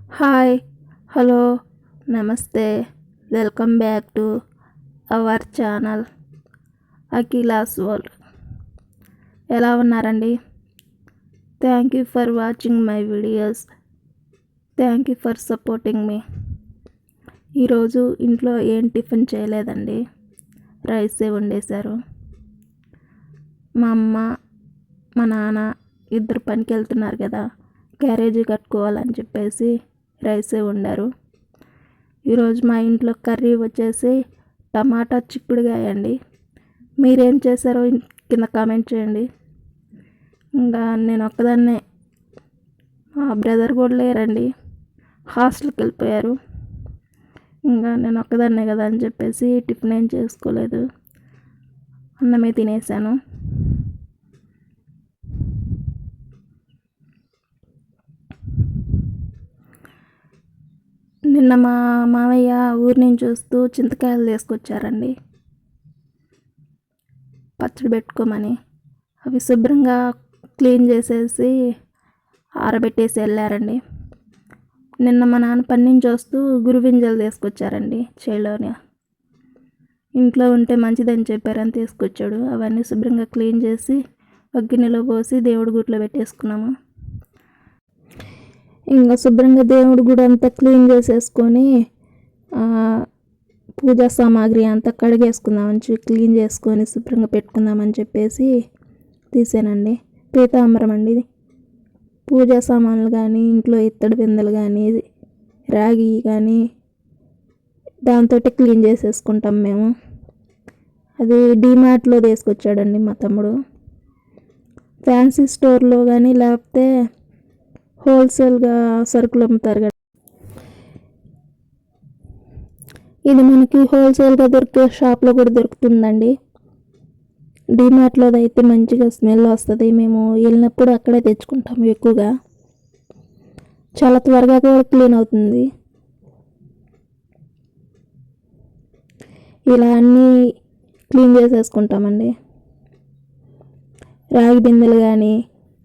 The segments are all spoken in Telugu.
హాయ్, హలో, నమస్తే, welcome back to our channel Akhila's world. ఎలా ఉన్నారండి? Thank you for watching my videos. Thank you for supporting మీ. ఈరోజు ఇంట్లో ఏం టిఫిన్ చేయలేదండి, రైసే వండేశారు. మా అమ్మ, మా నాన్న ఇద్దరు పనికి వెళ్తున్నారు కదా, క్యారేజీ కట్టుకోవాలని చెప్పేసి రైసే వండారు. ఈరోజు మా ఇంట్లో కర్రీ వచ్చేసి టమాటా చిక్కుడుకాయ అండి. మీరేం చేశారో కింద కామెంట్ చేయండి. ఇంకా నేను ఒక్కదాన్నే, మా బ్రదర్ కూడా లేరండి, హాస్టల్కి వెళ్ళిపోయారు. ఇంకా నేను ఒక్కదాన్నే కదా అని చెప్పేసి టిఫిన్ ఏం చేసుకోలేదు, అన్నమే తినేసాను. నిన్న మా మామయ్య ఊరి నుంచి వస్తూ చింతకాయలు తీసుకొచ్చారండి, పచ్చడి పెట్టుకోమని. అవి శుభ్రంగా క్లీన్ చేసేసి ఆరబెట్టేసి వెళ్ళారండి. నిన్న మా నాన్న పని నుంచి వస్తూ గురువింజలు తీసుకొచ్చారండి, చేలోని. ఇంట్లో ఉంటే మంచిదని చెప్పారని తీసుకొచ్చాడు. అవన్నీ శుభ్రంగా క్లీన్ చేసి ఒక గిన్నెలో పోసి దేవుడి గుడిలో పెట్టేసుకున్నాము. ఇంకా శుభ్రంగా దేవుడి గుడి అంతా క్లీన్ చేసేసుకొని పూజా సామాగ్రి అంతా కడిగేసుకుందామని క్లీన్ చేసుకొని శుభ్రంగా పెట్టుకుందామని చెప్పేసి తీసానండి. పీతాంబరం అండి. పూజా సామాన్లు కానీ, ఇంట్లో ఇత్తడి బిందెలు కానీ, రాగి కానీ దాంతో క్లీన్ చేసేసుకుంటాం మేము. అది డీమార్ట్లో తీసుకొచ్చాడండి మా తమ్ముడు. ఫ్యాన్సీ స్టోర్లో కానీ లేకపోతే హోల్సేల్గా సరుకులు అమ్ముతారు కదా, ఇది మనకి హోల్సేల్గా దొరికే షాప్లో కూడా దొరుకుతుందండి. డీమార్ట్లో అయితే మంచిగా స్మెల్ వస్తుంది. మేము వెళ్ళినప్పుడు అక్కడే తెచ్చుకుంటాము ఎక్కువగా. చాలా త్వరగా కూడా క్లీన్ అవుతుంది. ఇలా అన్నీ క్లీన్ చేసేసుకుంటామండి. రాగి బిందెలు కానీ,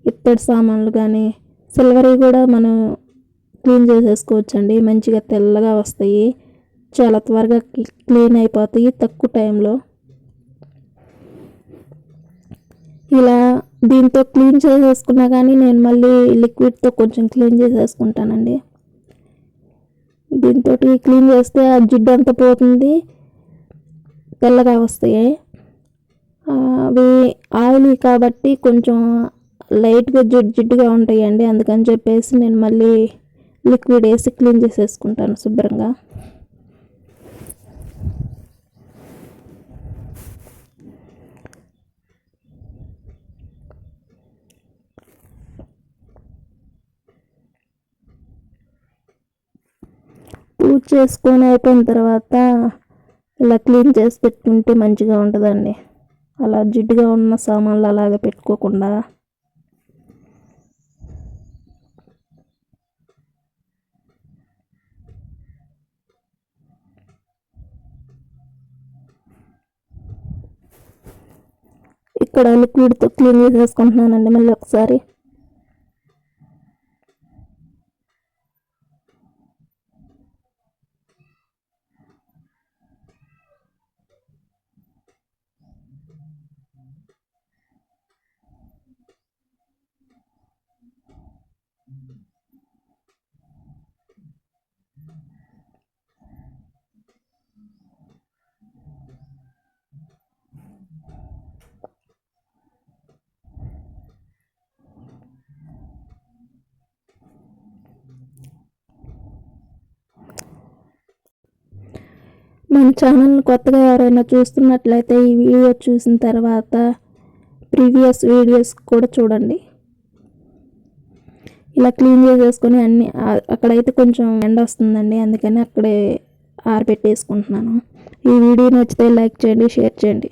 ఇత్తడి సామాన్లు కానీ, సిల్వర్వి కూడా మనం క్లీన్ చేసేసుకోవచ్చండి. మంచిగా తెల్లగా వస్తాయి, చాలా త్వరగా క్లీన్ అయిపోతాయి తక్కువ టైంలో. ఇలా దీంతో క్లీన్ చేసేసుకున్నా కానీ నేను మళ్ళీ లిక్విడ్తో కొంచెం క్లీన్ చేసేసుకుంటానండి. దీంతో క్లీన్ చేస్తే ఆ జిడ్డు అంతా పోతుంది, తెల్లగా వస్తాయి. అవి ఆయిల్ కాబట్టి కొంచెం లైట్గా జిడ్డుగా ఉంటాయండి. అందుకని చెప్పేసి నేను మళ్ళీ లిక్విడ్ వేసి క్లీన్ చేసేసుకుంటాను శుభ్రంగా. పూజ చేసుకొని అయిపోయిన తర్వాత ఇలా క్లీన్ చేసి పెట్టుకుంటే మంచిగా ఉంటుందండి. అలా జిడ్డుగా ఉన్న సామాన్లు అలాగే పెట్టుకోకుండా. ఇక్కడ లిక్విడ్తో క్లీన్ చేసేసుకుంటున్నానండి మళ్ళీ ఒకసారి. మన ఛానల్ని కొత్తగా ఎవరైనా చూస్తున్నట్లయితే ఈ వీడియో చూసిన తర్వాత ప్రీవియస్ వీడియోస్ కూడా చూడండి. ఇలా క్లీన్ చేసేసుకొని అన్నీ అక్కడైతే కొంచెం ఎండ వస్తుందండి, అందుకని అక్కడే ఆరబెట్టేసుకుంటున్నాను. ఈ వీడియో నచ్చితే లైక్ చేయండి, షేర్ చేయండి.